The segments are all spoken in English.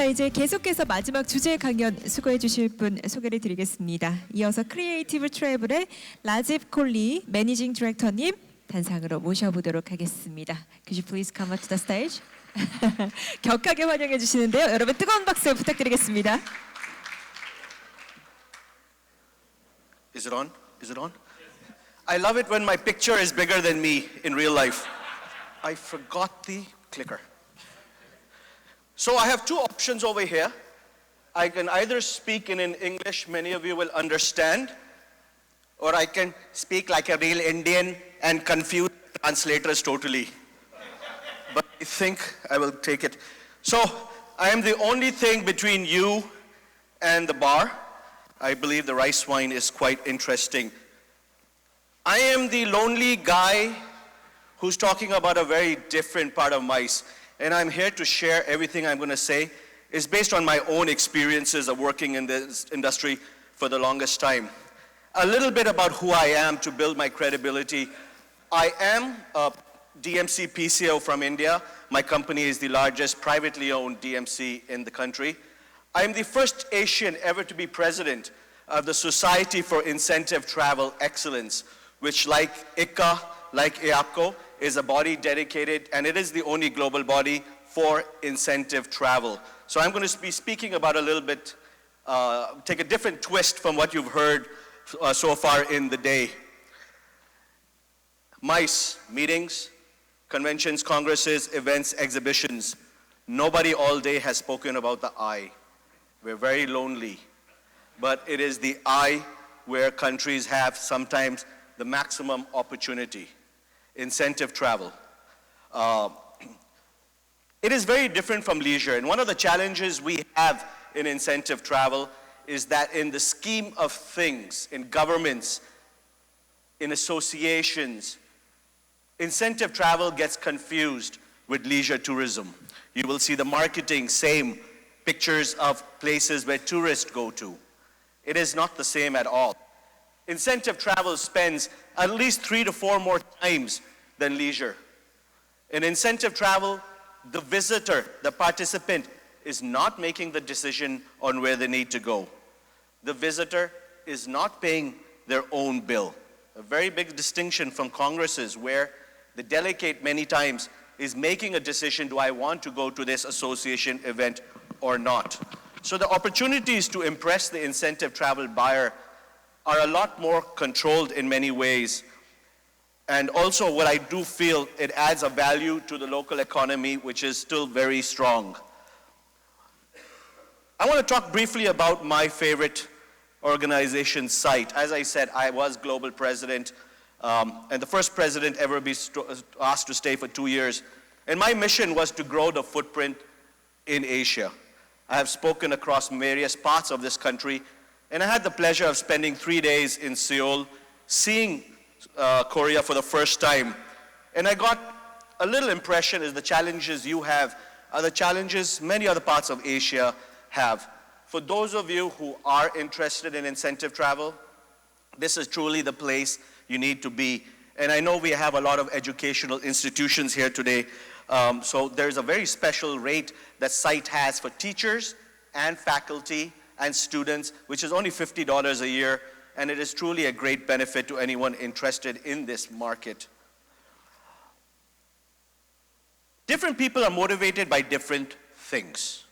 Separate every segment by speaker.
Speaker 1: 이제 계속해서 마지막 주제 강연 수고해 주실 분 소개를 드리겠습니다. 이어서 크리에이티브 트래블의 라집 콜리 매니징 디렉터님 단상으로 모셔보도록 하겠습니다. Could you please come up to the stage? 격하게 환영해 주시는데요. 여러분 뜨거운 박수 부탁드리겠습니다.
Speaker 2: Is it on? Is it on? I love it when my picture is bigger than me in real life. I forgot the clicker. So I have two options over here. I can either speak in English, many of you will understand, or I can speak like a real Indian and confuse translators totally. But I think I will take it. So I am the only thing between you and the bar. I believe the rice wine is quite interesting. I am the lonely guy who's talking about a very different part of mice. And I'm here to share everything I'm going to say is based on my own experiences of working in this industry for the longest time. A little bit about who I am to build my credibility. I am a DMC PCO from India. My company is the largest privately owned DMC in the country. I am the first Asian ever to be president of the Society for Incentive Travel Excellence, which like ICCA, like IAPCO, is a body dedicated, and it is the only global body for incentive travel. So I'm going to be speaking about a little bit, take a different twist from what you've heard so far in the day. MICE, meetings, conventions, congresses, events, exhibitions. Nobody all day has spoken about the I. We're very lonely, but it is the I where countries have sometimes the maximum opportunity. Incentive travel. It is very different from leisure, and one of the challenges we have in incentive travel is that in the scheme of things, in governments, in associations, incentive travel gets confused with leisure tourism. You will see the marketing, same pictures of places where tourists go to. It is not the same at all. Incentive travel spends at least 3 to 4 more times than leisure. In incentive travel, the visitor, the participant, is not making the decision on where they need to go. The visitor is not paying their own bill. A very big distinction from congresses where the delegate many times is making a decision, do I want to go to this association event or not? So the opportunities to impress the incentive travel buyer are a lot more controlled in many ways. And also what I do feel, it adds a value to the local economy, which is still very strong. I want to talk briefly about my favorite organization site. As I said, I was global president, and the first president ever be asked to stay for 2 years. And my mission was to grow the footprint in Asia. I have spoken across various parts of this country, and I had the pleasure of spending 3 days in Seoul, seeing Korea for the first time. And I got a little impression is the challenges you have are the challenges many other parts of Asia have. For those of you who are interested in incentive travel, this is truly the place you need to be. And I know we have a lot of educational institutions here today. So there's a very special rate that site has for teachers and faculty and students, which is only $50 a year, and it is truly a great benefit to anyone interested in this market. Different people are motivated by different things.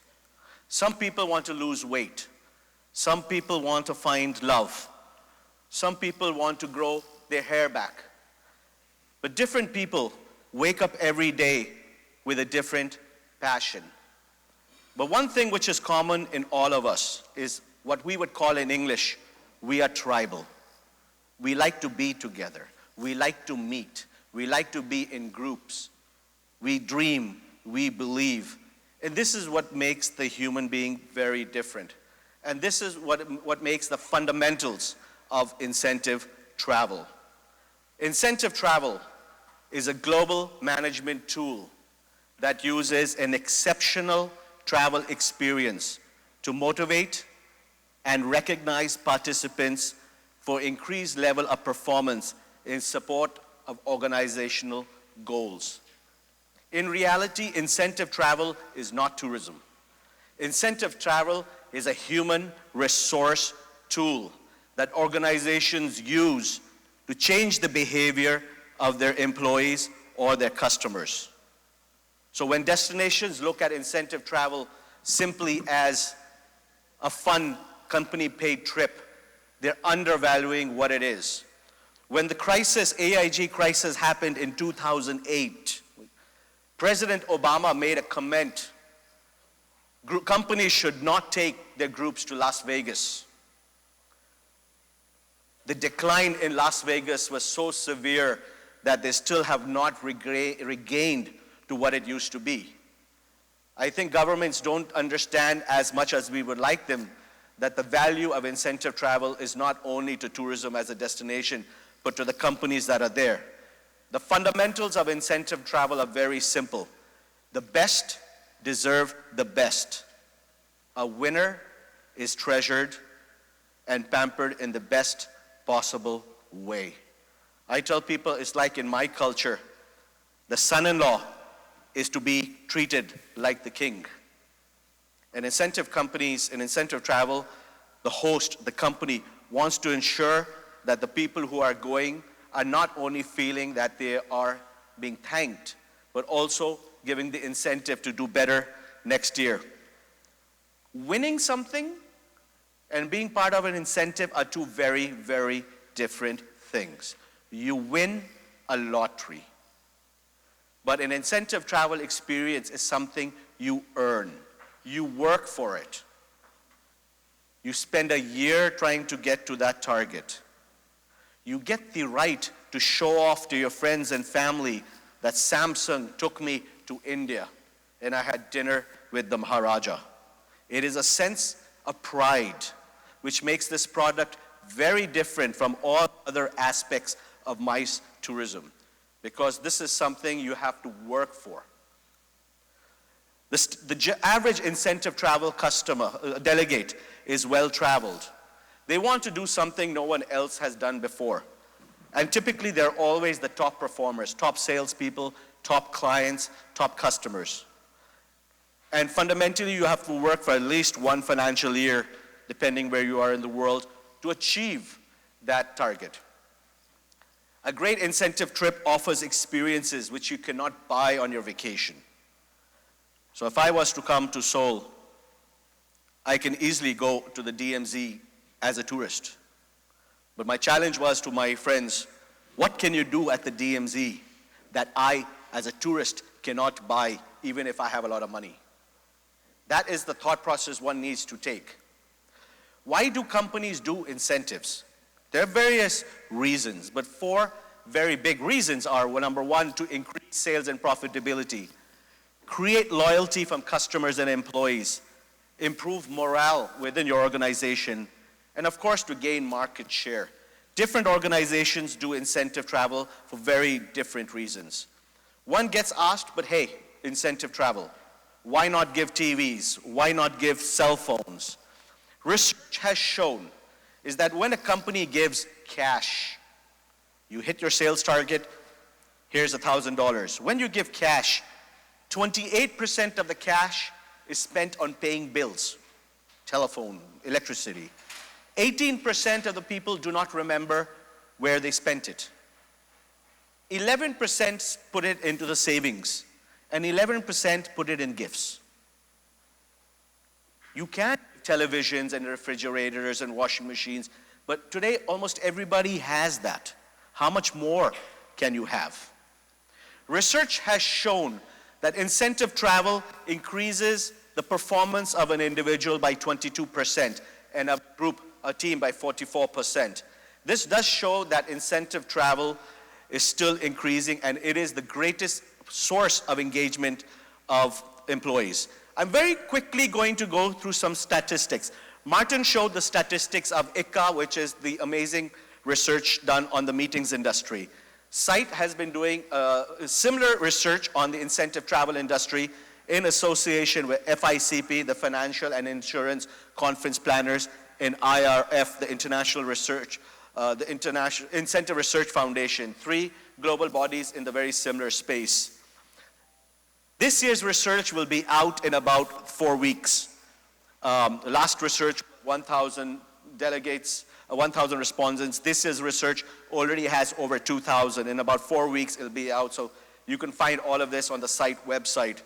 Speaker 2: Some people want to lose weight. Some people want to find love. Some people want to grow their hair back. But different people wake up every day with a different passion. But one thing which is common in all of us is what we would call in English, we are tribal. We like to be together. We like to meet. We like to be in groups. We dream. We believe. And this is what makes the human being very different. And this is what makes the fundamentals of incentive travel. Incentive travel is a global management tool that uses an exceptional travel experience to motivate and recognize participants for increased level of performance in support of organizational goals. In reality, incentive travel is not tourism. Incentive travel is a human resource tool that organizations use to change the behavior of their employees or their customers. So when destinations look at incentive travel simply as a fun company-paid trip, they're undervaluing what it is. When the crisis, AIG crisis, happened in 2008, President Obama made a comment. Companies should not take their groups to Las Vegas. The decline in Las Vegas was so severe that they still have not regained to what it used to be. I think governments don't understand as much as we would like them that the value of incentive travel is not only to tourism as a destination, but to the companies that are there. The fundamentals of incentive travel are very simple. The best deserve the best. A winner is treasured and pampered in the best possible way. I tell people it's like in my culture, the son-in-law is to be treated like the king. In incentive companies, in incentive travel, the host, the company, wants to ensure that the people who are going are not only feeling that they are being thanked, but also giving the incentive to do better next year. Winning something and being part of an incentive are two very, very different things. You win a lottery, but an incentive travel experience is something you earn. You work for it. You spend a year trying to get to that target. You get the right to show off to your friends and family that Samsung took me to India and I had dinner with the Maharaja. It is a sense of pride which makes this product very different from all other aspects of MICE tourism, because this is something you have to work for. The average incentive travel delegate is well-traveled. They want to do something no one else has done before. And typically they're always the top performers, top salespeople, top clients, top customers. And fundamentally you have to work for at least one financial year, depending where you are in the world, to achieve that target. A great incentive trip offers experiences which you cannot buy on your vacation. So if I was to come to Seoul, I can easily go to the DMZ as a tourist. But my challenge was to my friends, what can you do at the DMZ that I, as a tourist, cannot buy even if I have a lot of money? That is the thought process one needs to take. Why do companies do incentives? There are various reasons, but four very big reasons are, well, number one, to increase sales and profitability, create loyalty from customers and employees, improve morale within your organization, and of course to gain market share. Different organizations do incentive travel for very different reasons. One gets asked, but hey, incentive travel, why not give TVs? Why not give cell phones? Research has shown is that when a company gives cash, you hit your sales target, here's $1,000. When you give cash, 28% of the cash is spent on paying bills, telephone, electricity. 18% of the people do not remember where they spent it. 11% put it into the savings, and 11% put it in gifts. You can televisions and refrigerators and washing machines, but today almost everybody has that. How much more can you have? Research has shown that incentive travel increases the performance of an individual by 22% and a team by 44%. This does show that incentive travel is still increasing, and it is the greatest source of engagement of employees. I'm very quickly going to go through some statistics. Martin showed the statistics of ICA, which is the amazing research done on the meetings industry. SITE has been doing similar research on the incentive travel industry in association with FICP, the Financial and Insurance Conference Planners, and IRF, the International Research, the International Incentive Research Foundation, three global bodies in the very similar space. This year's research will be out in about 4 weeks. Last research, 1,000 delegates, 1,000 respondents. This is research already has over 2,000. In about 4 weeks, it'll be out. So you can find all of this on the site website.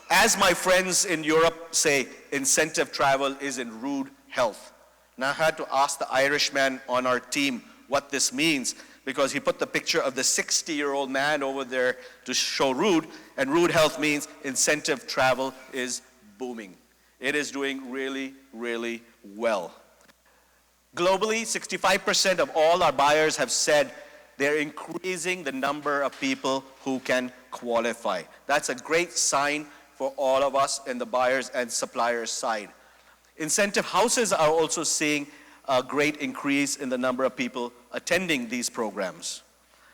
Speaker 2: As my friends in Europe say, incentive travel is in rude health. Now I had to ask the Irishman on our team what this means, because he put the picture of the 60-year-old man over there to show rude, and rude health means incentive travel is booming. It is doing really, really well. Globally, 65% of all our buyers have said they're increasing the number of people who can qualify. That's a great sign for all of us in the buyers and suppliers side. Incentive houses are also seeing a great increase in the number of people attending these programs.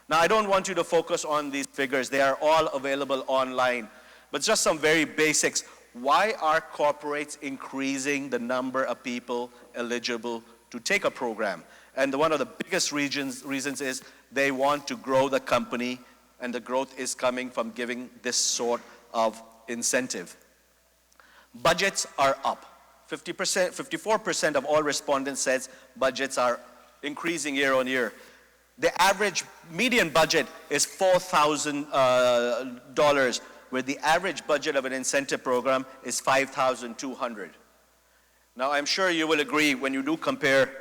Speaker 2: Now, I don't want you to focus on these figures. They are all available online. But just some very basics. Why are corporates increasing the number of people eligible to take a program? And one of the biggest reasons is they want to grow the company, and the growth is coming from giving this sort of incentive. Budgets are up. 54% of all respondents says budgets are increasing year on year. The average median budget is $4,000, where the average budget of an incentive program is $5,200. Now, I'm sure you will agree when you do compare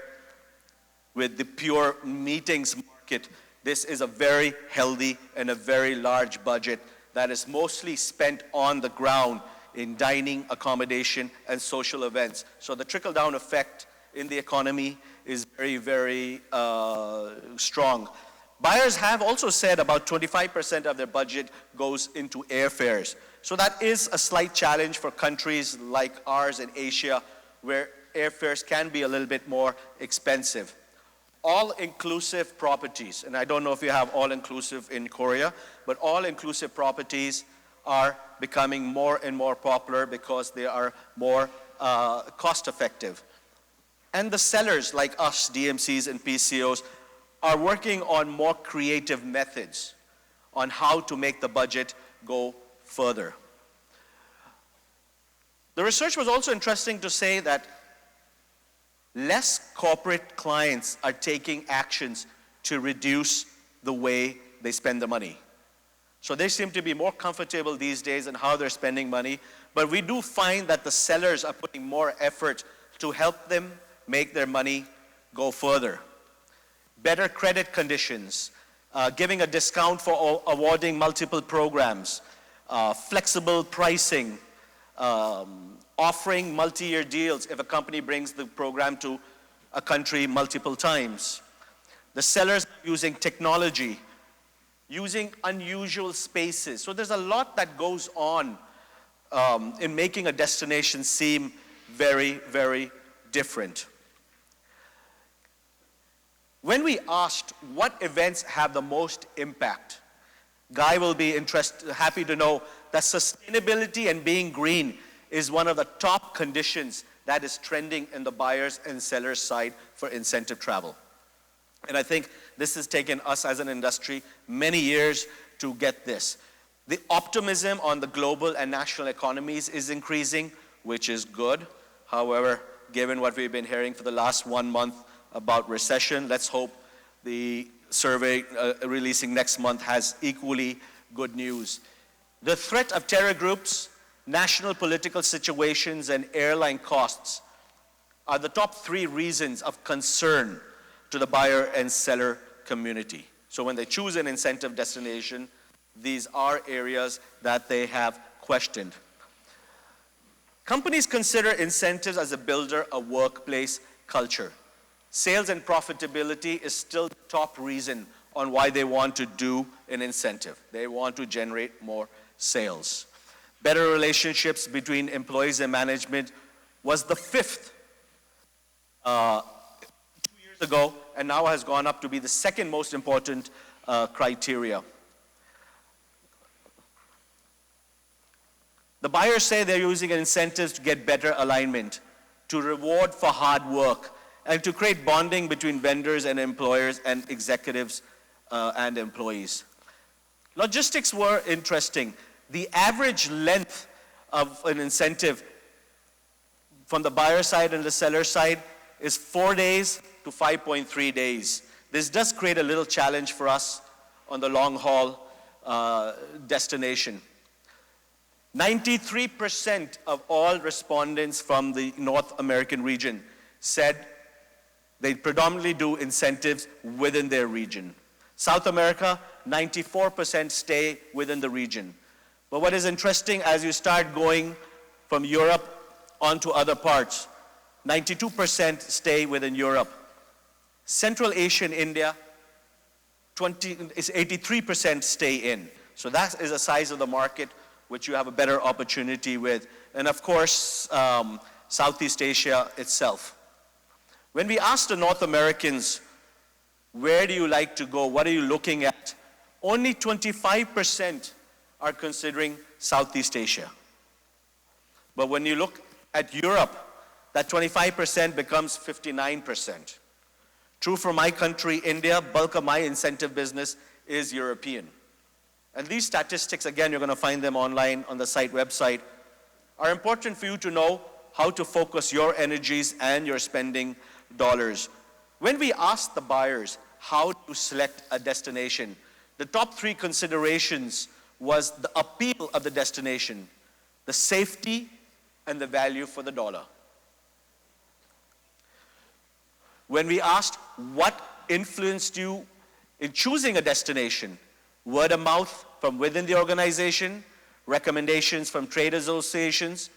Speaker 2: with the pure meetings market, this is a very healthy and a very large budget that is mostly spent on the ground in dining, accommodation, and social events. So the trickle-down effect in the economy is very, very strong. Buyers have also said about 25% of their budget goes into airfares. So that is a slight challenge for countries like ours in Asia, where airfares can be a little bit more expensive. All-inclusive properties, and I don't know if you have all-inclusive in Korea, but all-inclusive properties are becoming more and more popular because they are more cost-effective. And the sellers like us, DMCs and PCOs, are working on more creative methods on how to make the budget go further. The research was also interesting to say that less corporate clients are taking actions to reduce the way they spend the money. So they seem to be more comfortable these days in how they're spending money, but we do find that the sellers are putting more effort to help them make their money go further. Better credit conditions, giving a discount for awarding multiple programs, flexible pricing, offering multi-year deals if a company brings the program to a country multiple times. The sellers are using technology, using unusual spaces. So there's a lot that goes on in making a destination seem very, very different. When we asked what events have the most impact, Guy will be happy to know that sustainability and being green is one of the top conditions that is trending in the buyers and sellers side for incentive travel. And I think this has taken us as an industry many years to get this. The optimism on the global and national economies is increasing, which is good. However, given what we've been hearing for the last 1 month about recession, let's hope the survey releasing next month has equally good news. The threat of terror groups, national political situations, and airline costs are the top 3 reasons of concern to the buyer and seller community. So when they choose an incentive destination, these are areas that they have questioned. Companies consider incentives as a builder of workplace culture. Sales and profitability is still the top reason on why they want to do an incentive. They want to generate more sales. Better relationships between employees and management was the 5th 2 years ago, and now has gone up to be the 2nd most important criteria. The buyers say they're using incentives to get better alignment, to reward for hard work, and to create bonding between vendors and employers and executives and employees. Logistics were interesting. The average length of an incentive from the buyer side and the seller side is 4 days to 5.3 days. This does create a little challenge for us on the long haul destination. 93% of all respondents from the North American region said they predominantly do incentives within their region. South America, 94% stay within the region. But what is interesting, as you start going from Europe onto other parts, 92% stay within Europe. Central Asia and India, 83% stay in. So that is the size of the market which you have a better opportunity with. And of course, Southeast Asia itself. When we asked the North Americans, where do you like to go? What are you looking at? Only 25% are considering Southeast Asia. But when you look at Europe, that 25% becomes 59%. True for my country, India, bulk of my incentive business is European. And these statistics, again, you're going to find them online on the site website, are important for you to know how to focus your energies and your spending dollars. When we asked the buyers how to select a destination, the top 3 considerations was the appeal of the destination, the safety, and the value for the dollar. When we asked what influenced you in choosing a destination, word of mouth from within the organization, recommendations from trade associations,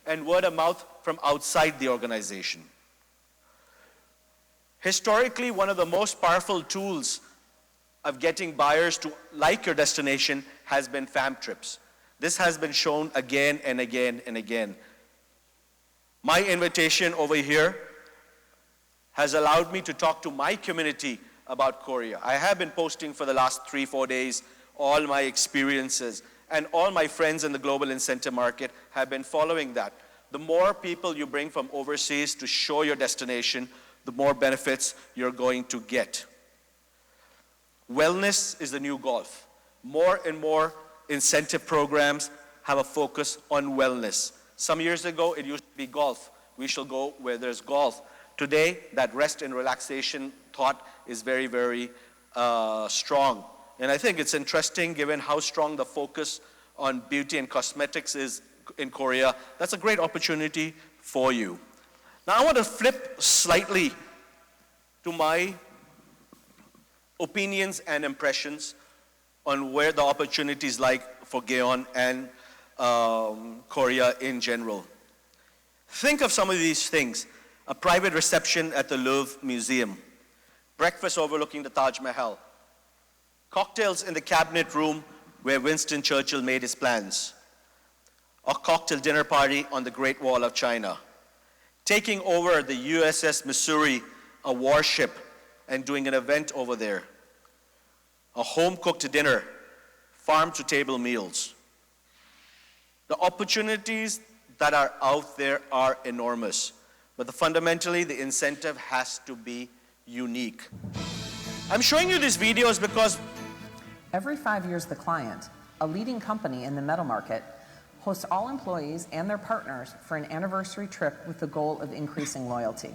Speaker 2: and word of mouth from outside the organization. Historically, one of the most powerful tools of getting buyers to like your destination has been fam trips. This has been shown again and again and again. My invitation over here has allowed me to talk to my community about Korea. I have been posting for the last 3-4 days all my experiences, and all my friends in the global incentive market have been following that. The more people you bring from overseas to show your destination, the more benefits you're going to get. Wellness is the new golf. More and more incentive programs have a focus on wellness. Some years ago, it used to be golf. We shall go where there's golf. Today, that rest and relaxation thought is very, very strong. And I think it's interesting, given how strong the focus on beauty and cosmetics is in Korea. That's a great opportunity for you. Now, I want to flip slightly to my opinions and impressions on where the opportunities lie for Gaeon and Korea in general. Think of some of these things. A private reception at the Louvre Museum, breakfast overlooking the Taj Mahal, cocktails in the cabinet room where Winston Churchill made his plans, a cocktail dinner party on the Great Wall of China, taking over the USS Missouri, a warship, and doing an event over there, a home-cooked dinner, farm-to-table meals. The opportunities that are out there are enormous. But fundamentally, the incentive has to be unique. I'm showing you these videos because
Speaker 3: every 5 years, The Client, a leading company in the metal market, hosts all employees and their partners for an anniversary trip with the goal of increasing loyalty.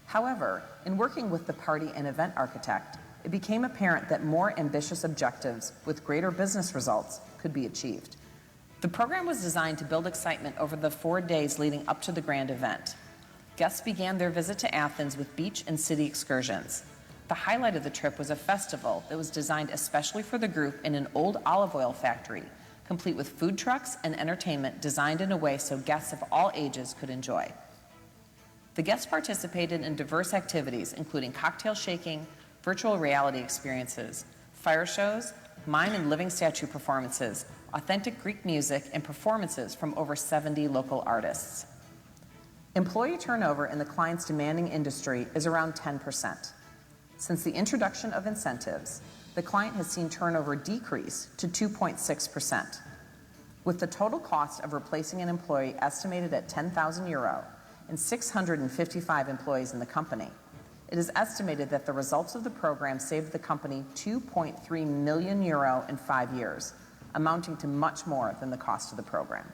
Speaker 3: However, in working with the party and event architect, it became apparent that more ambitious objectives with greater business results could be achieved. The program was designed to build excitement over the 4 days leading up to the grand event. Guests began their visit to Athens with beach and city excursions. The highlight of the trip was a festival that was designed especially for the group in an old olive oil factory, complete with food trucks and entertainment designed in a way so guests of all ages could enjoy. The guests participated in diverse activities, including cocktail shaking, virtual reality experiences, fire shows, mime and living statue performances, authentic Greek music, and performances from over 70 local artists. Employee turnover in the client's demanding industry is around 10%. Since the introduction of incentives, the client has seen turnover decrease to 2.6%. With the total cost of replacing an employee estimated at €10,000 and 655 employees in the company, it is estimated that the results of the program saved the company €2.3 million in 5 years, amounting to much more than the cost of the program.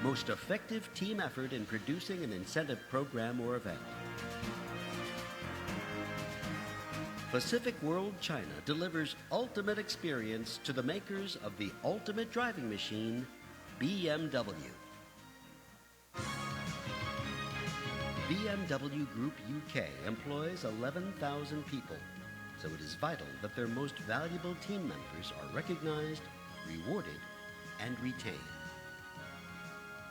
Speaker 4: most effective team effort in producing an incentive program or event. Pacific World China delivers ultimate experience to the makers of the ultimate driving machine, BMW. BMW Group UK employs 11,000 people, so it is vital that their most valuable team members are recognized, rewarded, and retained.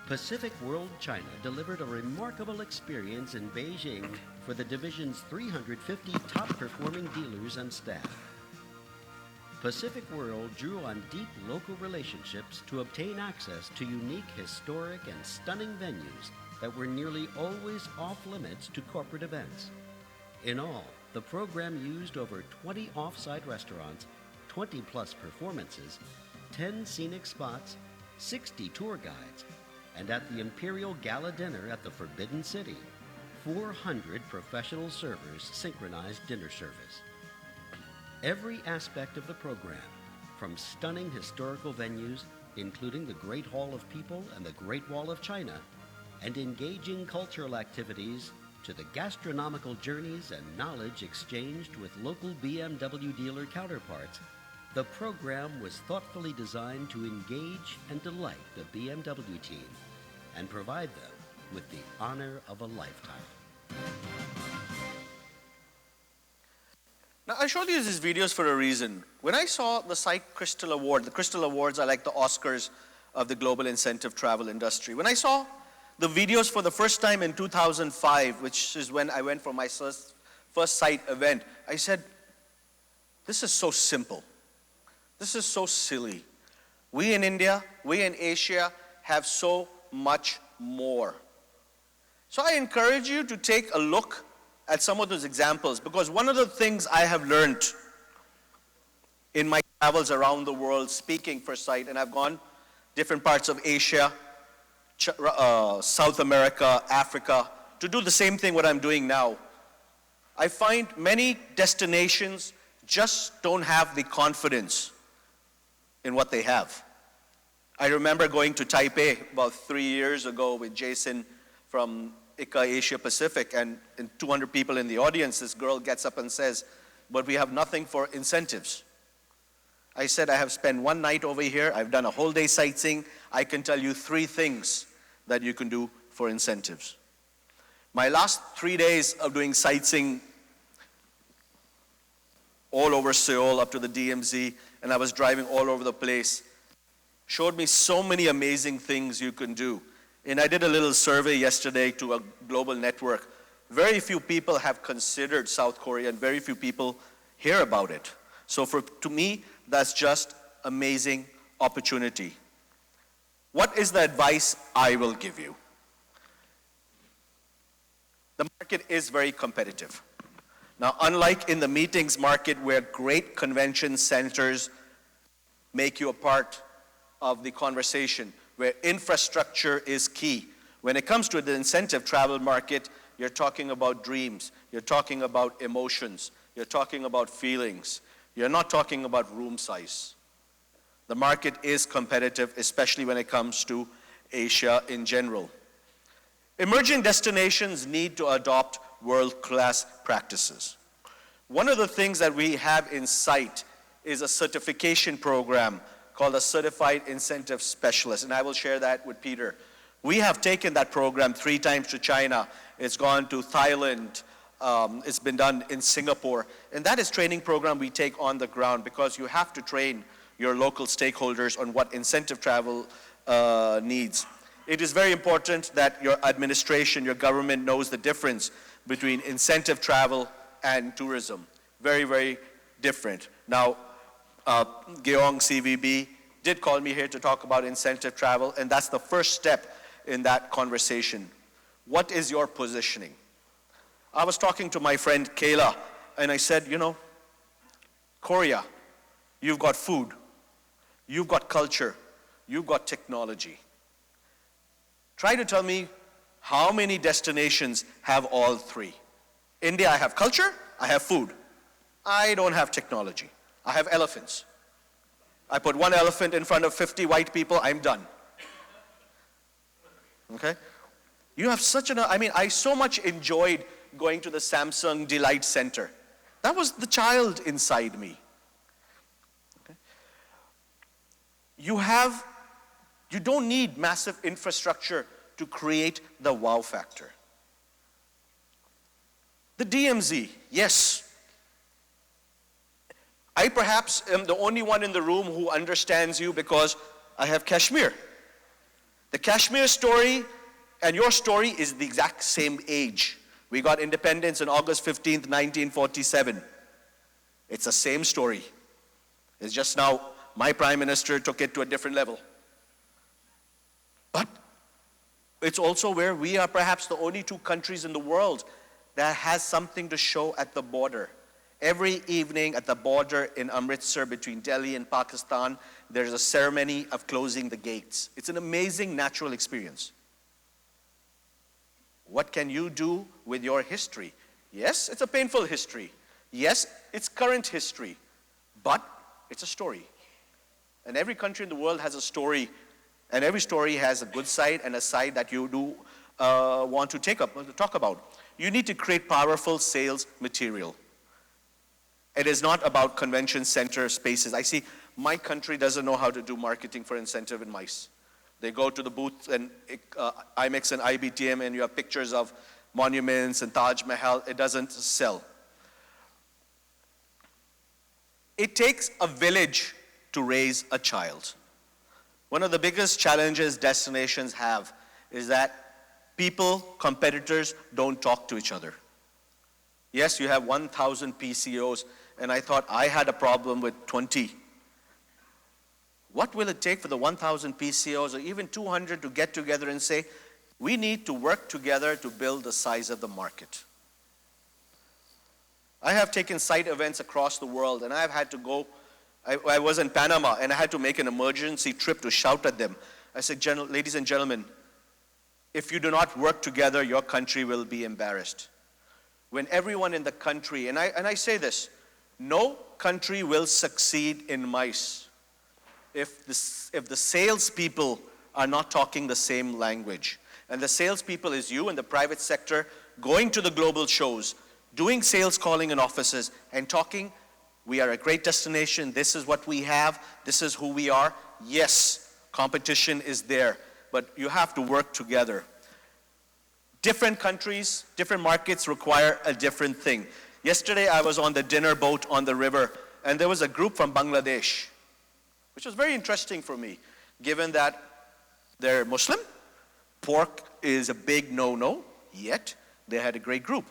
Speaker 4: Pacific World China delivered a remarkable experience in Beijing for the division's 350 top-performing dealers and staff. Pacific World drew on deep local relationships to obtain access to unique, historic, and stunning venues that were nearly always off-limits to corporate events. In all, the program used over 20 off-site restaurants, 20-plus performances, 10 scenic spots, 60 tour guides, and at the Imperial Gala Dinner at the Forbidden City, 400 professional servers synchronized dinner service. Every aspect of the program, from stunning historical venues, including the Great Hall of People and the Great Wall of China, and engaging cultural activities, to the gastronomical journeys and knowledge exchanged with local BMW dealer counterparts, the program was thoughtfully designed to engage and delight the BMW team and provide them with the honor of a lifetime.
Speaker 2: Now, I showed you these videos for a reason. When I saw the Site Crystal Award, the Crystal Awards are like the Oscars of the global incentive travel industry. When I saw the videos for the first time in 2005, which is when I went for my first site event, I said, this is so simple. This is so silly. We in India, we in Asia have so much more. So I encourage you to take a look at some of those examples, because one of the things I have learned in my travels around the world speaking for site, and I've gone different parts of Asia, South America, Africa, to do the same thing what I'm doing now. I find many destinations just don't have the confidence in what they have. I remember going to Taipei about 3 years ago with Jason from ICA Asia Pacific, and 200 people in the audience, this girl gets up and says, but we have nothing for incentives. I said, I have spent one night over here, I've done a whole day sightseeing, I can tell you 3 things that you can do for incentives. My last 3 days of doing sightseeing all over Seoul up to the DMZ, and I was driving all over the place, showed me so many amazing things you can do. And I did a little survey yesterday to a global network. Very few people have considered South Korea, and very few people hear about it. So to me, that's just amazing opportunity. What is the advice I will give you? The market is very competitive. Now, unlike in the meetings market where great convention centers make you a part of the conversation, where infrastructure is key. When it comes to the incentive travel market, you're talking about dreams, you're talking about emotions, you're talking about feelings, you're not talking about room size. The market is competitive, especially when it comes to Asia in general. Emerging destinations need to adopt world-class practices. One of the things that we have in sight is a certification program called a Certified Incentive Specialist, and I will share that with Peter. We have taken that program 3 times to China. It's gone to Thailand. It's been done in Singapore. And that is training program we take on the ground, because you have to train your local stakeholders on what incentive travel needs. It is very important that your administration, your government knows the difference between incentive travel and tourism. Very, very different. Now, Geong CVB did call me here to talk about incentive travel, and that's the first step in that conversation. What is your positioning? I was talking to my friend Kayla, and I said, you know, Korea, you've got food, you've got culture, you've got technology. Try to tell me how many destinations have all 3. India, I have culture, I have food. I don't have technology. I have elephants. I put 1 elephant in front of 50 white people, I'm done. Okay? You have such an, I mean, I so much enjoyed going to the Samsung Delight Center. That was the child inside me. Okay? You don't need massive infrastructure to create the wow factor. The DMZ, yes. I perhaps am the only one in the room who understands you because I have Kashmir. The Kashmir story and your story is the exact same age. We got independence on August 15th, 1947. It's the same story. It's just now my prime minister took it to a different level. But it's also where we are perhaps the only two countries in the world that has something to show at the border. Every evening at the border in Amritsar between Delhi and Pakistan, there's a ceremony of closing the gates. It's an amazing natural experience. What can you do with your history? Yes, it's a painful history. Yes, it's current history. But it's a story. And every country in the world has a story. And every story has a good side and a side that you do want to talk about. You need to create powerful sales material. It is not about convention center spaces. I see my country doesn't know how to do marketing for incentive in MICE. They go to the booth and IMEX and IBTM and you have pictures of monuments and Taj Mahal. It doesn't sell. It takes a village to raise a child. One of the biggest challenges destinations have is that people, competitors, don't talk to each other. Yes, you have 1,000 PCOs, and I thought I had a problem with 20. What will it take for the 1,000 PCOs or even 200 to get together and say, we need to work together to build the size of the market? I have taken site events across the world, and I've had to go. I was in Panama, and I had to make an emergency trip to shout at them. I said, ladies and gentlemen, if you do not work together, your country will be embarrassed. When everyone in the country, and I say this, no country will succeed in MICE if the salespeople are not talking the same language. And the salespeople is you in the private sector, going to the global shows, doing sales calling in offices, and talking, we are a great destination, this is what we have, this is who we are. Yes, competition is there, but you have to work together. Different countries, different markets require a different thing. Yesterday I was on the dinner boat on the river, and there was a group from Bangladesh, which was very interesting for me, given that they're Muslim. Pork is a big no-no, yet they had a great group.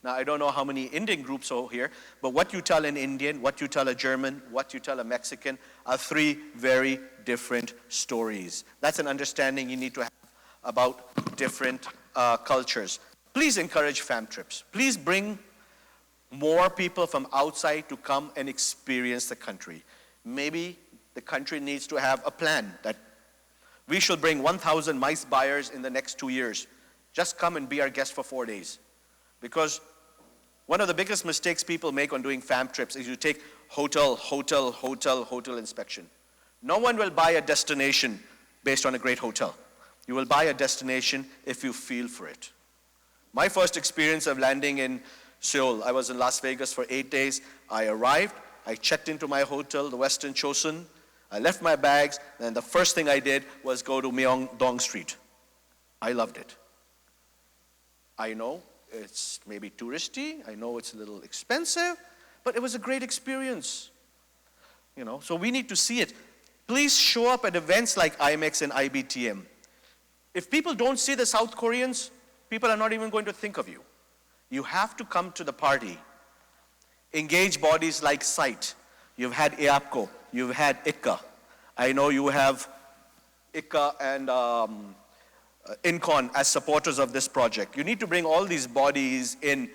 Speaker 2: Now, I don't know how many Indian groups are here, but what you tell an Indian, what you tell a German, what you tell a Mexican are three very different stories. That's an understanding you need to have about different cultures. Please encourage fam trips. Please bring more people from outside to come and experience the country. Maybe the country needs to have a plan that we should bring 1,000 MICE buyers in the next 2 years. Just come and be our guest for 4 days. Because one of the biggest mistakes people make on doing fam trips is you take hotel inspection. No one will buy a destination based on a great hotel. You will buy a destination if you feel for it. My first experience of landing in Seoul, I was in Las Vegas for 8 days. I arrived, I checked into my hotel, the Westin Chosun. I left my bags, and the first thing I did was go to Myeongdong Street. I loved it. I know it's maybe touristy, I know it's a little expensive, but it was a great experience. You know, so we need to see it. Please show up at events like IMEX and IBTM. If people don't see the South Koreans, people are not even going to think of you. You have to come to the party. Engage bodies like SITE. You've had EAPCO, you've had ICCA. I know you have ICCA and INCON as supporters of this project. You need to bring all these bodies in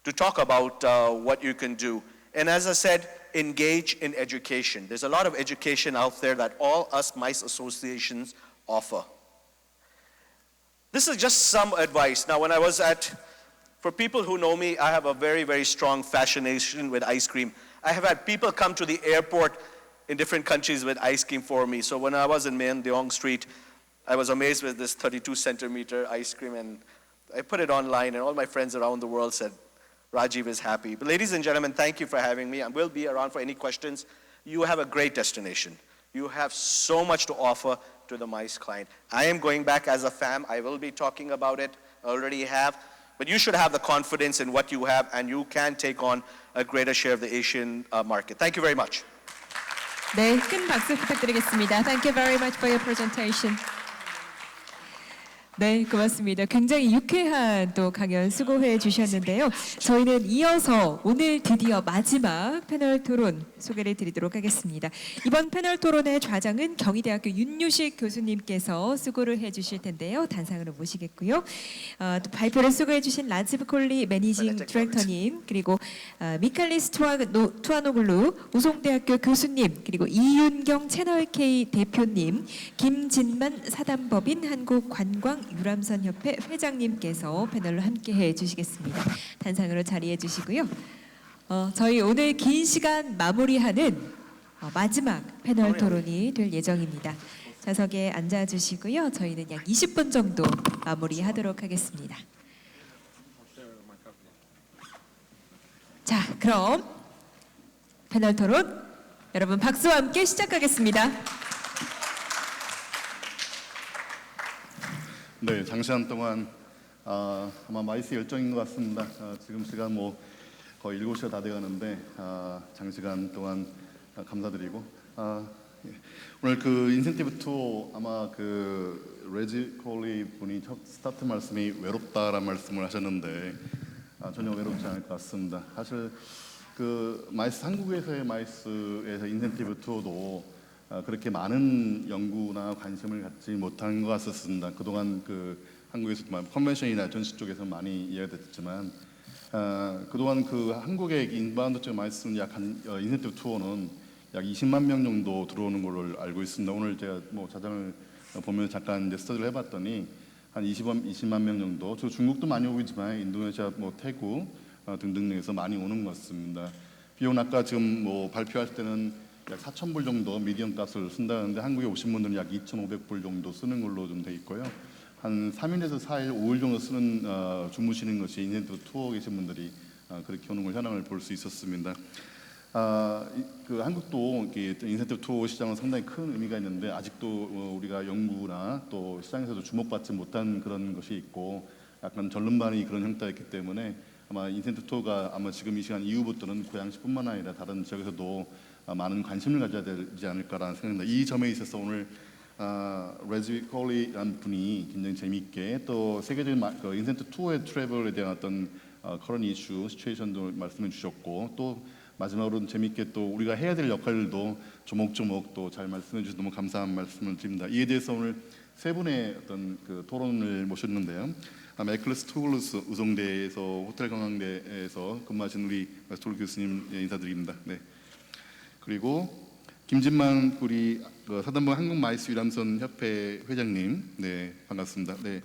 Speaker 2: to talk about what you can do. And as I said, engage in education. There's a lot of education out there that all us MICE associations offer. This is just some advice. Now, when I was for people who know me, I have a very, very strong fascination with ice cream. I have had people come to the airport in different countries with ice cream for me. So when I was in Myeongdong Street, I was amazed with this 32-centimeter ice cream, and I put it online, and all my friends around the world said, Rajiv is happy. But ladies and gentlemen, thank you for having me. I will be around for any questions. You have a great destination. You have so much to offer to the MICE client. I am going back as a fam. I will be talking about it, already have. But you should have the confidence in what you have, and you can take on a greater share of the Asian market. Thank you very much.
Speaker 1: 네, 큰 박수 부탁드리겠습니다. Thank you very much for your presentation. 네, 고맙습니다. 굉장히 유쾌한 또 강연 수고해 주셨는데요. 저희는 이어서 오늘 드디어 마지막 패널 토론 소개를 드리도록 하겠습니다. 이번 패널 토론의 좌장은 경희대학교 윤유식 교수님께서 수고를 해주실 텐데요. 단상으로 모시겠고요. 또 발표를 수고해 주신 라지브 콜리 매니징 디렉터님, 그리고 미칼리스 투아노글루 우송대학교 교수님, 그리고 이윤경 채널K 대표님, 김진만 사단법인 한국관광 유람선협회 회장님께서 패널로 함께해 주시겠습니다. 단상으로 자리해 주시고요. 저희 오늘 긴 시간 마무리하는 마지막 패널 토론이 될 예정입니다. 좌석에 앉아 주시고요. 저희는 약 20분 정도 마무리하도록 하겠습니다. 자, 그럼 패널 토론 여러분 박수와 함께 시작하겠습니다.
Speaker 5: 네, 장시간 동안 아마 마이스 열정인 것 같습니다. 지금 시간 뭐 거의 7시가 다 돼가는데 장시간 동안 감사드리고 오늘 그 인센티브 투어 아마 그 레지 콜리 분이 첫 스타트 말씀이 외롭다라는 말씀을 하셨는데 전혀 외롭지 않을 것 같습니다. 사실 그 마이스 한국에서의 마이스에서 인센티브 투어도 그렇게 많은 연구나 관심을 갖지 못한 것 같았습니다. 그동안 그 한국에서 컨벤션이나 전시 쪽에서 많이 이해가 됐지만 그동안 그 한국의 인바운드 쪽 마이스 인센티브 투어는 약 20만 명 정도 들어오는 걸로 알고 있습니다. 오늘 제가 뭐 자장을 보면서 잠깐 이제 스터디를 해봤더니 한 20만 명 정도. 저 중국도 많이 오고 있지만 인도네시아, 뭐 태국 등등에서 많이 오는 것 같습니다. 비용 아까 지금 뭐 발표할 때는 약 4,000불 정도 미디엄 값을 쓴다는데 한국에 오신 분들은 약 2,500불 정도 쓰는 걸로 좀 돼 있고요. 한 3일에서 4일, 5일 정도 쓰는 주무시는 것이 인센티브 투어 계신 분들이 그렇게 오는 걸 현황을 볼 수 있었습니다. 그 한국도 인센티브 투어 시장은 상당히 큰 의미가 있는데 아직도 우리가 연구나 또 시장에서도 주목받지 못한 그런 것이 있고 약간 절름발이 그런 형태였기 때문에 아마 인센티브 투어가 아마 지금 이 시간 이후부터는 고양시뿐만 아니라 다른 지역에서도 많은 관심을 가져야 되지 않을까라는 생각입니다. 이 점에 있어서 오늘 레지 콜리라는 분이 굉장히 재미있게 또 세계적인 그 인센티브 투어의 트래블에 대한 어떤 커런 이슈, 시츄에이션도 말씀해 주셨고 또 마지막으로 재미있게 또 우리가 해야 될 역할들도 조목조목 또 잘 말씀해 주셔서 너무 감사한 말씀을 드립니다. 이에 대해서 오늘 세 분의 어떤 그 토론을 모셨는데요. 에클레스 투글루스 우송대에서 호텔 관광대에서 근무하신 우리 스톨 교수님 인사드립니다. 네. 그리고 김진만 우리 사단법 한국 마이스 유람선 협회 회장님, 네 반갑습니다. 네.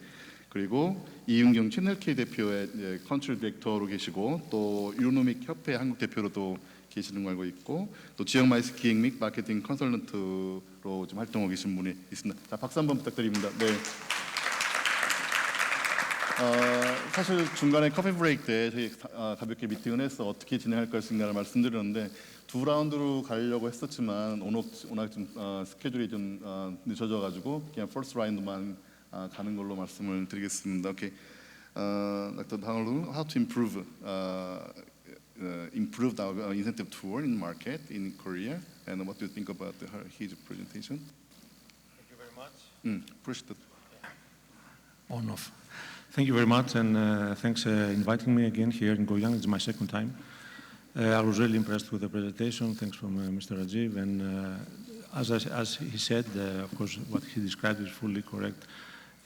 Speaker 5: 그리고 이윤경 채널K 대표의 컨트리 디렉터로 계시고 또 유로노믹 협회 한국 대표로도 계시는 걸 알고 있고 또 지역 마이스 기획 및 마케팅 컨설턴트로 좀 활동하고 계신 분이 있습니다. 자, 박수 한번 부탁드립니다. 네. 사실 중간에 커피 브레이크 때 저희 가볍게 미팅을 해서 어떻게 진행할 것인가를 말씀드렸는데 두 라운드로 가려고 했었지만 워낙 좀 스케줄이 좀 늦어져가지고 그냥 퍼스트 라운드만 가는 걸로 말씀을 드리겠습니다. Okay. Dr. Danglu, how to improve our incentive tour in market in Korea, and what do you think about his presentation?
Speaker 6: Thank you very much.
Speaker 5: Push the.
Speaker 6: On off. Thank you very much, and thanks inviting me again here in Goyang. It's my second time. I was really impressed with the presentation. Thanks from Mr. Rajiv, and as he said, of course, what he described is fully correct.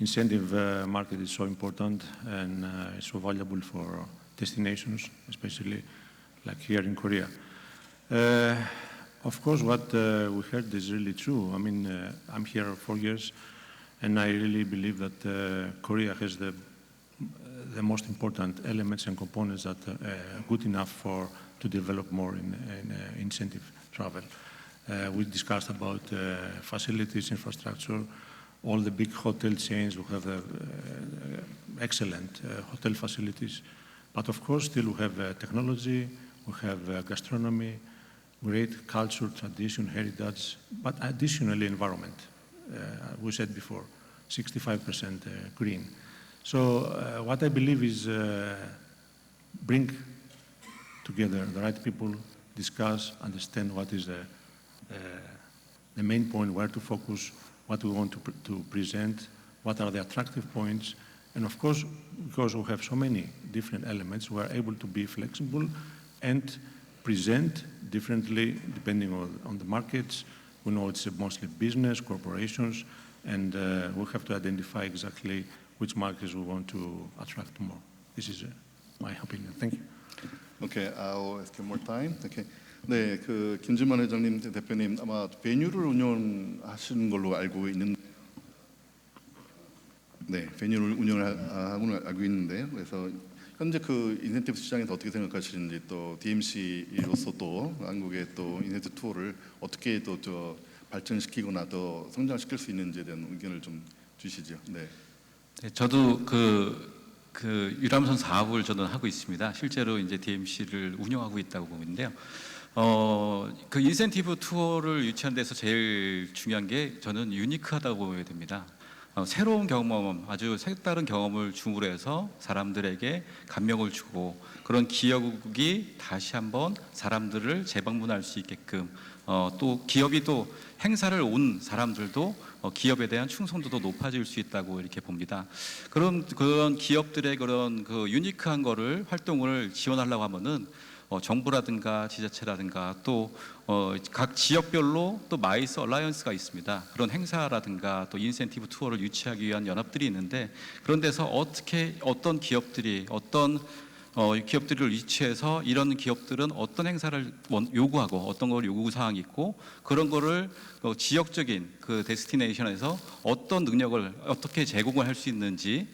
Speaker 6: Incentive market is so important and so valuable for destinations, especially like here in Korea. Of course, what we heard is really true. I mean, I'm here 4 years, and I really believe that Korea has the most important elements and components that are good enough to develop more in incentive travel. We discussed about facilities, infrastructure, all the big hotel chains who have excellent hotel facilities. But of course, still we have technology, we have gastronomy, great culture, tradition, heritage, but additionally environment. We said before, 65% green. So what I believe is bring together the right people, discuss, understand what is the main point, where to focus, what we want to present, what are the attractive points, and of course, because we have so many different elements, we are able to be flexible and present differently depending on the markets. We know it's mostly business, corporations, and we have to identify exactly which markets we want to attract more. This is my opinion. Thank you.
Speaker 5: Okay, I'll ask you more time. Okay. 네, 그 김준만 회장님, 대표님 아마 베뉴를 운영하시는 걸로 알고 있는. 네, 베뉴를 운영하고 알고 있는데, 그래서 현재 그 인센티브 시장에서 어떻게 생각하시는지, 또 DMC로서 또 한국의 또 인센티브 투어를 어떻게 또 발전시키거나 또 성장시킬 수 있는지에 대한 의견을 좀 주시죠. 네.
Speaker 7: 네, 저도 그 유람선 사업을 저는 하고 있습니다. 실제로 이제 DMC를 운영하고 있다고 보는데요. 그 인센티브 투어를 유치하는 데서 제일 중요한 게 저는 유니크하다고 보여야 됩니다. 새로운 경험, 아주 색다른 경험을 줌으로 해서 사람들에게 감명을 주고 그런 기업이 다시 한번 사람들을 재방문할 수 있게끔 또 기업이 또 행사를 온 사람들도 기업에 대한 충성도도 높아질 수 있다고 이렇게 봅니다. 그런 기업들의 그런 그 유니크한 거를 활동을 지원하려고 하면은 정부라든가 지자체라든가 또 각 지역별로 또 마이스 얼라이언스가 있습니다. 그런 행사라든가 또 인센티브 투어를 유치하기 위한 연합들이 있는데 그런 데서 어떤 기업들이 기업들을 유치해서 이런 기업들은 어떤 행사를 요구하고 어떤 걸 요구사항이 있고 그런 거를 지역적인 그 데스티네이션에서 어떤 능력을 어떻게 제공을 할 수 있는지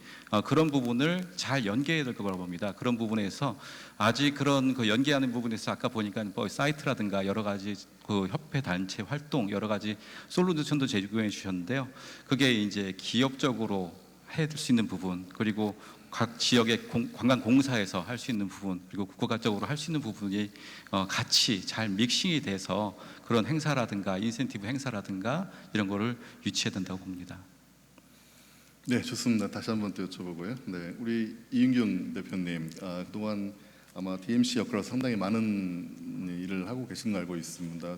Speaker 7: 그런 부분을 잘 연계해야 될 거라고 봅니다. 그런 부분에서 아직 그런 그 연계하는 부분에서 아까 보니까 뭐 사이트라든가 여러 가지 그 협회 단체 활동 여러 가지 솔루션도 제공해 주셨는데요. 그게 이제 기업적으로 해야 될 수 있는 부분 그리고 각 지역의 관광공사에서 할 수 있는 부분 그리고 국가적으로 할 수 있는 부분이 같이 잘 믹싱이 돼서 그런 행사라든가 인센티브 행사라든가 이런 거를 유치해야 된다고 봅니다.
Speaker 5: 네, 좋습니다. 다시 한번 또 여쭤보고요. 네, 우리 이윤경 대표님, 그동안 아마 DMC 역할로 상당히 많은 일을 하고 계신 걸 알고 있습니다.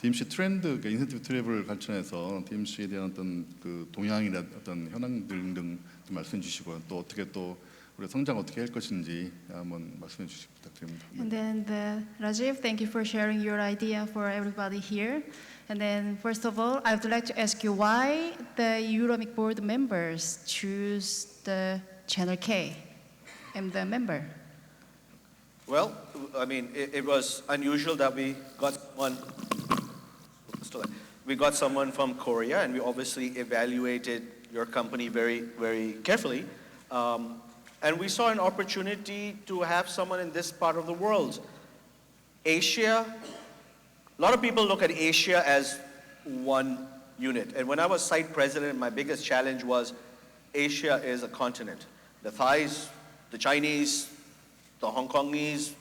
Speaker 5: DMC 트렌드, 그러니까 인센티브 트랩을 관련해서 DMC에 대한 어떤 그 동향이나 어떤 현황들 등 말씀해 주시고요. 또 어떻게 또 우리 성장 어떻게 할 것인지 한번 말씀해 주시기 부탁드립니다.
Speaker 8: And then Rajiv, thank you for sharing your idea for everybody here. And then first of all, I would like to ask you why the Euromic board members choose the Channel K and the member.
Speaker 2: Well, I mean, it was unusual that we got someone from Korea, and we obviously evaluated your company very, very carefully. And we saw an opportunity to have someone in this part of the world. Asia, a lot of people look at Asia as one unit. And when I was site president, my biggest challenge was Asia is a continent. The Thais, the Chinese, the Hong Kongese,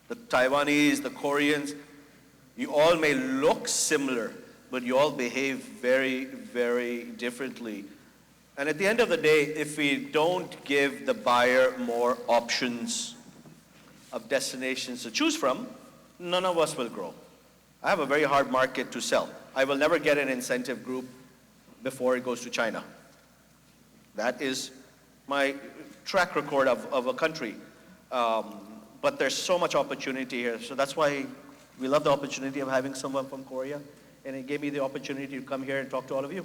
Speaker 2: the Taiwanese, the Koreans, you all may look similar, but you all behave very, very differently. And at the end of the day, if we don't give the buyer more options of destinations to choose from, none of us will grow. I have a very hard market to sell. I will never get an incentive group before it goes to China. That is my track record of a country. But there's so much opportunity here. So that's why we love the opportunity of having someone from Korea. And it gave me the opportunity to come here and talk to all of you.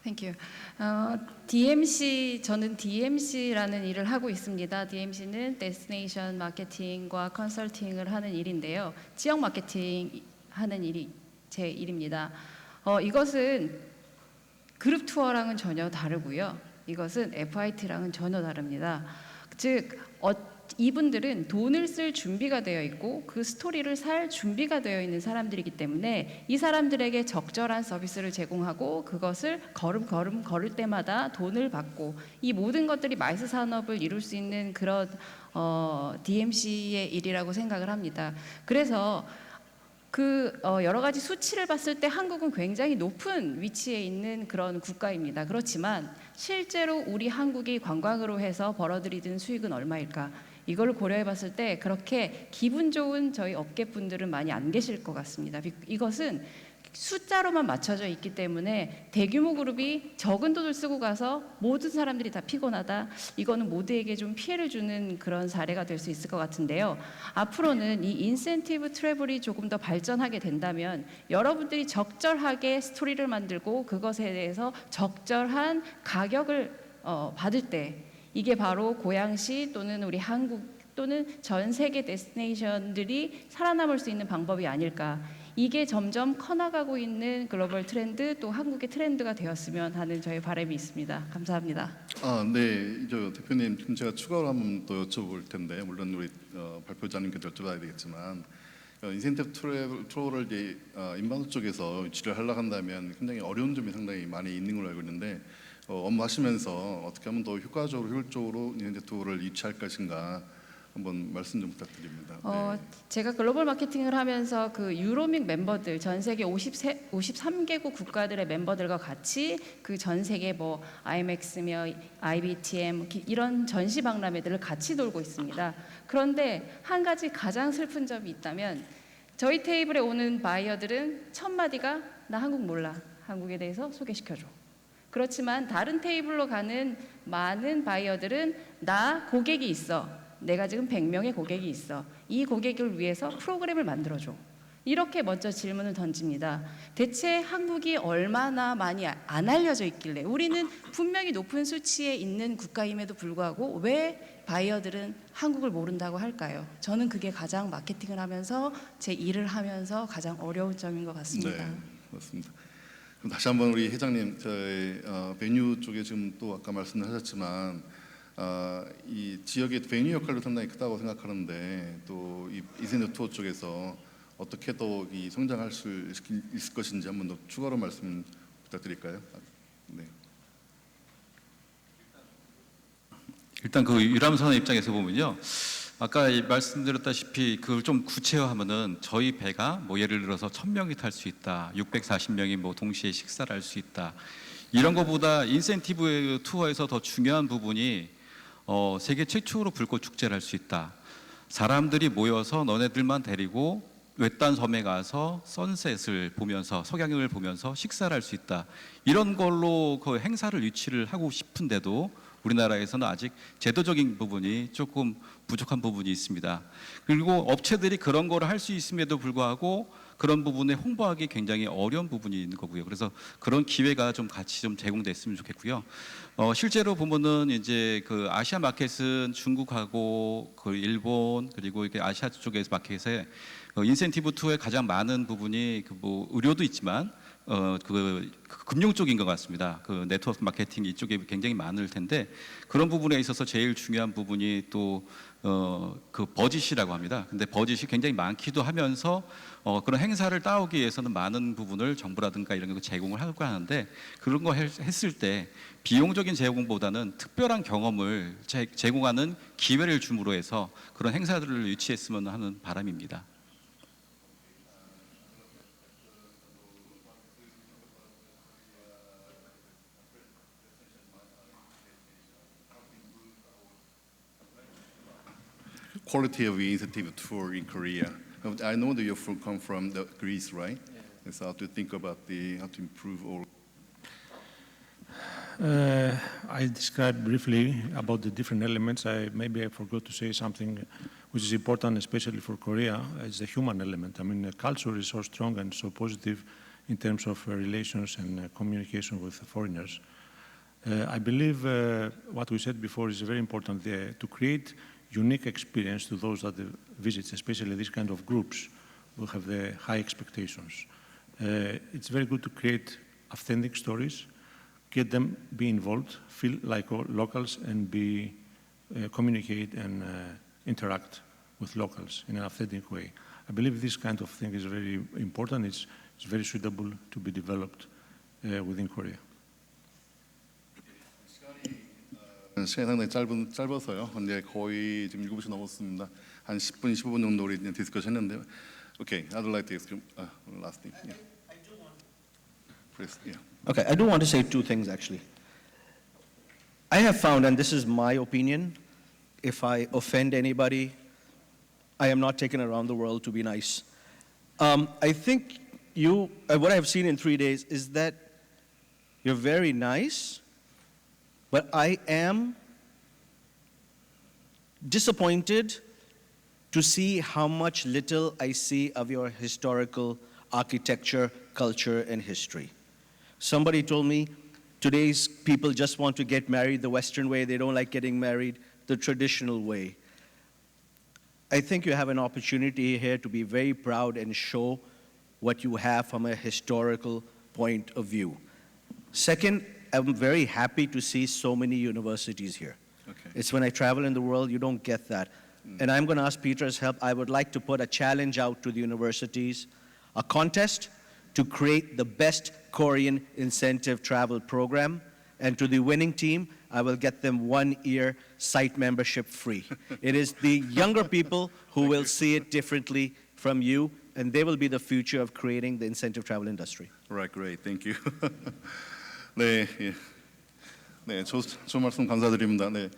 Speaker 9: Thank you. 저는 DMC라는 일을 하고 있습니다. DMC는 데스티네이션 마케팅과 컨설팅을 하는 일인데요. 지역 마케팅 하는 일이 제 일입니다. 이것은 그룹 투어랑은 전혀 다르고요. 이것은 FIT랑은 전혀 다릅니다. 즉 이분들은 돈을 쓸 준비가 되어 있고 그 스토리를 살 준비가 되어 있는 사람들이기 때문에 이 사람들에게 적절한 서비스를 제공하고 그것을 걸음 걸을 때마다 돈을 받고 이 모든 것들이 마이스 산업을 이룰 수 있는 그런 DMC의 일이라고 생각을 합니다. 그래서 여러 가지 수치를 봤을 때 한국은 굉장히 높은 위치에 있는 그런 국가입니다. 그렇지만 실제로 우리 한국이 관광으로 해서 벌어들이는 수익은 얼마일까? 이걸 고려해 봤을 때 그렇게 기분 좋은 저희 업계 분들은 많이 안 계실 것 같습니다. 이것은 숫자로만 맞춰져 있기 때문에 대규모 그룹이 적은 돈을 쓰고 가서 모든 사람들이 다 피곤하다. 이거는 모두에게 좀 피해를 주는 그런 사례가 될 수 있을 것 같은데요. 앞으로는 이 인센티브 트래블이 조금 더 발전하게 된다면 여러분들이 적절하게 스토리를 만들고 그것에 대해서 적절한 가격을 받을 때 이게 바로 고양시 또는 우리 한국 또는 전 세계 데스티네이션들이 살아남을 수 있는 방법이 아닐까. 이게 점점 커나가고 있는 글로벌 트렌드 또 한국의 트렌드가 되었으면 하는 저의 바람이 있습니다. 감사합니다.
Speaker 5: 네, 저 대표님 좀 제가 추가로 한번 또 여쭤볼 텐데 물론 우리 발표자님께도 여쭤봐야 되겠지만 인센티브 투어를 이제 인바운드 쪽에서 유치를 하려고 한다면 굉장히 어려운 점이 상당히 많이 있는 걸로 알고 있는데 업무하시면서 어떻게 하면 더 효율적으로 인센티브 투어를 유치할 것인가 한번 말씀 좀 부탁드립니다. 네.
Speaker 9: 제가 글로벌 마케팅을 하면서 그 유로믹 멤버들 전 세계 53개국 국가들의 멤버들과 같이 그 전 세계 뭐 IMX며 IBTM 이런 전시 박람회들을 같이 돌고 있습니다. 그런데 한 가지 가장 슬픈 점이 있다면 저희 테이블에 오는 바이어들은 첫 마디가 나 한국 몰라. 한국에 대해서 소개시켜줘. 그렇지만 다른 테이블로 가는 많은 바이어들은 나 고객이 있어. 내가 지금 100명의 고객이 있어. 이 고객을 위해서 프로그램을 만들어줘. 이렇게 먼저 질문을 던집니다. 대체 한국이 얼마나 많이 안 알려져 있길래 우리는 분명히 높은 수치에 있는 국가임에도 불구하고 왜 바이어들은 한국을 모른다고 할까요? 저는 그게 가장 마케팅을 하면서 제 일을 하면서 가장 어려운 점인 것 같습니다.
Speaker 5: 네, 맞습니다. 그럼 다시 한번 우리 회장님, 저희 베뉴 쪽에 지금 또 아까 말씀하셨지만 이 지역의 베뉴 역할도 상당히 크다고 생각하는데 또 이 인센티브 투어 쪽에서 어떻게 더 이 성장할 수 있을 것인지 한번 더 추가로 말씀 부탁드릴까요? 네.
Speaker 7: 일단 그 유람선 입장에서 보면요. 아까 말씀드렸다시피 그걸 좀 구체화하면은 저희 배가 뭐 예를 들어서 1,000명이 탈 수 있다, 640명이 뭐 동시에 식사를 할 수 있다. 이런 것보다 인센티브 투어에서 더 중요한 부분이 세계 최초로 불꽃 축제를 할 수 있다. 사람들이 모여서 너네들만 데리고 외딴 섬에 가서 선셋을 보면서 석양을 보면서 식사를 할 수 있다. 이런 걸로 그 행사를 유치를 하고 싶은데도 우리나라에서는 아직 제도적인 부분이 조금 부족한 부분이 있습니다. 그리고 업체들이 그런 거를 할 수 있음에도 불구하고 그런 부분에 홍보하기 굉장히 어려운 부분이 있는 거고요. 그래서 그런 기회가 좀 같이 좀 제공됐으면 좋겠고요. 실제로 보면은 이제 그 아시아 마켓은 중국하고 그 일본 그리고 이렇게 아시아 쪽에서 마켓에 인센티브 투어에 가장 많은 부분이 그 뭐 의료도 있지만 그 금융 쪽인 것 같습니다. 그 네트워크 마케팅 이쪽에 굉장히 많을 텐데 그런 부분에 있어서 제일 중요한 부분이 또 그 버짓이라고 합니다. 근데 버짓이 굉장히 많기도 하면서 그런 행사를 따오기 위해서는 많은 부분을 정부라든가 이런 거 제공을 하고 하는데 그런 거 했을 때 비용적인 제공보다는 특별한 경험을 제공하는 기회를 줌으로 해서 그런 행사들을 유치했으면 하는 바람입니다.
Speaker 5: Quality of incentive tour in Korea. I know that you come from Greece, right? Yeah. So how to think about how to improve all.
Speaker 6: I described briefly about the different elements. Maybe I forgot to say something which is important, especially for Korea, is the human element. I mean, the culture is so strong and so positive in terms of relations and communication with foreigners. I believe what we said before is very important to create unique experience to those that visit, especially these kind of groups who have the high expectations. It's very good to create authentic stories, get them be involved, feel like locals, and be communicate and interact with locals in an authentic way. I believe this kind of thing is very important. It's very suitable to be developed within Korea.
Speaker 5: 시간이 상당히 짧아서요. 근데 거의 지금 7시 넘었습니다. 한 10분, 15분 정도 우리 디스커션 했는데요. Okay, I'd like to ask you last thing. Yeah. Please, yeah.
Speaker 2: Okay, I do want to say two things actually. I have found, and this is my opinion, if I offend anybody, I am not taken around the world to be nice. I think what I have seen in 3 days is that you're very nice, but I am disappointed to see how much little I see of your historical architecture, culture, and history. Somebody told me today's people just want to get married the Western way. They don't like getting married the traditional way. I think you have an opportunity here to be very proud and show what you have from a historical point of view. Second, I'm very happy to see so many universities here.
Speaker 5: Okay.
Speaker 2: It's when I travel in the world, you don't get that. And I'm going to ask Peter's help. I would like to put a challenge out to the universities, a contest to create the best Korean incentive travel program. And to the winning team, I will get them 1 year site membership free. It is the younger people who will see it differently from you, and they will be the future of creating the incentive travel industry.
Speaker 5: Right, great, thank you. 네, 예. 네, 좋은 말씀 감사드립니다. 네,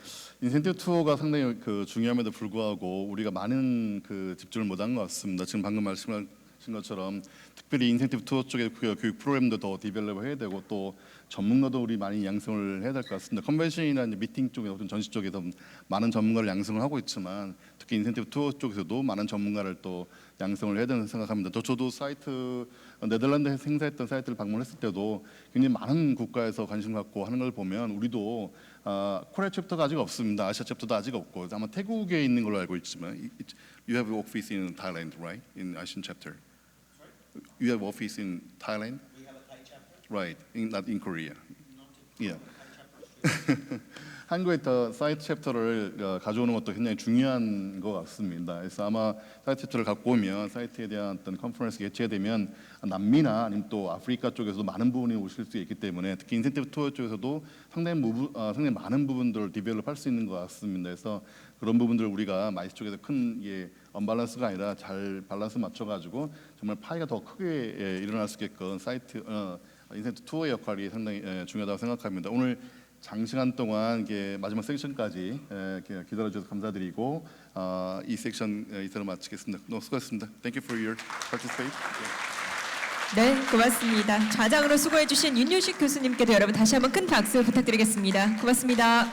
Speaker 5: 인센티브 투어가 상당히 중요함에도 불구하고 우리가 많은 집중을 못한 것 같습니다. 지금 방금 말씀하신 것처럼 특별히 인센티브 투어 쪽에 교육 프로그램도 더 디벨롭 해야 되고 또 전문가도 우리 많이 양성을 해야 될 것 같습니다. 컨벤션이나 미팅 쪽에 어떤 전시 쪽에서 많은 전문가를 양성을 하고 있지만 특히 인센티브 투어 쪽에서도 많은 전문가를 또 양성을 해야 된다고 생각합니다. 저도 사이트 네덜란드 행사했던 사이트를 방문했을 때도 굉장히 많은 국가에서 관심 갖고 하는 걸 보면 우리도 코리아 챕터가 아직 없습니다. 아시아 챕터도 아직 없고 아마 태국에 있는 걸로 알고 있지만 you have office in Thailand, right? In Asian chapter. You have office in Thailand? We have a Thai chapter. Right, not in Korea. Yeah. 한국에 더 사이트 챕터를 가져오는 것도 굉장히 중요한 것 같습니다. 그래서 아마 사이트 챕터를 갖고 오면 사이트에 대한 어떤 컨퍼런스 개최되면 남미나 아니면 또 아프리카 쪽에서도 많은 부분이 오실 수 있기 때문에 특히 인센티브 투어 쪽에서도 상당히 많은 부분들을 디벨롭할 수 있는 것 같습니다. 그래서 그런 부분들을 우리가 마이스 쪽에서 큰 언밸런스가 아니라 잘 밸런스 맞춰가지고 정말 파이가 더 크게 일어날 수 있게끔 사이트 인센티브 투어의 역할이 상당히 중요하다고 생각합니다. 오늘 장시간 동안 마지막 섹션까지 기다려주셔서 감사드리고 이 섹션 이사로 마치겠습니다. 너무 수고하셨습니다. Thank you for your participation.
Speaker 1: 네, 고맙습니다. 좌장으로 수고해주신 윤유식 교수님께도 여러분 다시 한번 큰 박수 부탁드리겠습니다. 고맙습니다.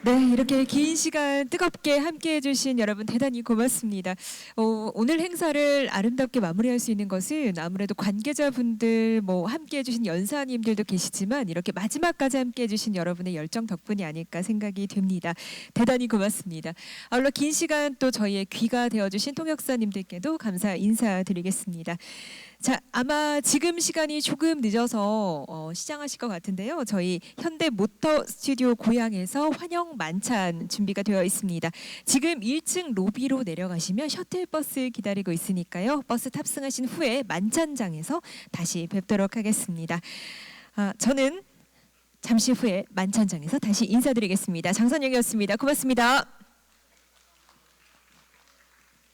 Speaker 1: 네, 이렇게 긴 시간 뜨겁게 함께해 주신 여러분 대단히 고맙습니다. 오늘 행사를 아름답게 마무리할 수 있는 것은 아무래도 관계자분들 함께해 주신 연사님들도 계시지만 이렇게 마지막까지 함께해 주신 여러분의 열정 덕분이 아닐까 생각이 됩니다. 대단히 고맙습니다. 아울러 긴 시간 또 저희의 귀가 되어주신 통역사님들께도 감사 인사드리겠습니다. 자, 아마 지금 시간이 조금 늦어서 시장하실 것 같은데요. 저희 현대 모터 스튜디오 고향에서 환영 만찬 준비가 되어 있습니다. 지금 1층 로비로 내려가시면 셔틀버스 기다리고 있으니까요. 버스 탑승하신 후에 만찬장에서 다시 뵙도록 하겠습니다. 저는 잠시 후에 만찬장에서 다시 인사드리겠습니다. 장선영이었습니다. 고맙습니다.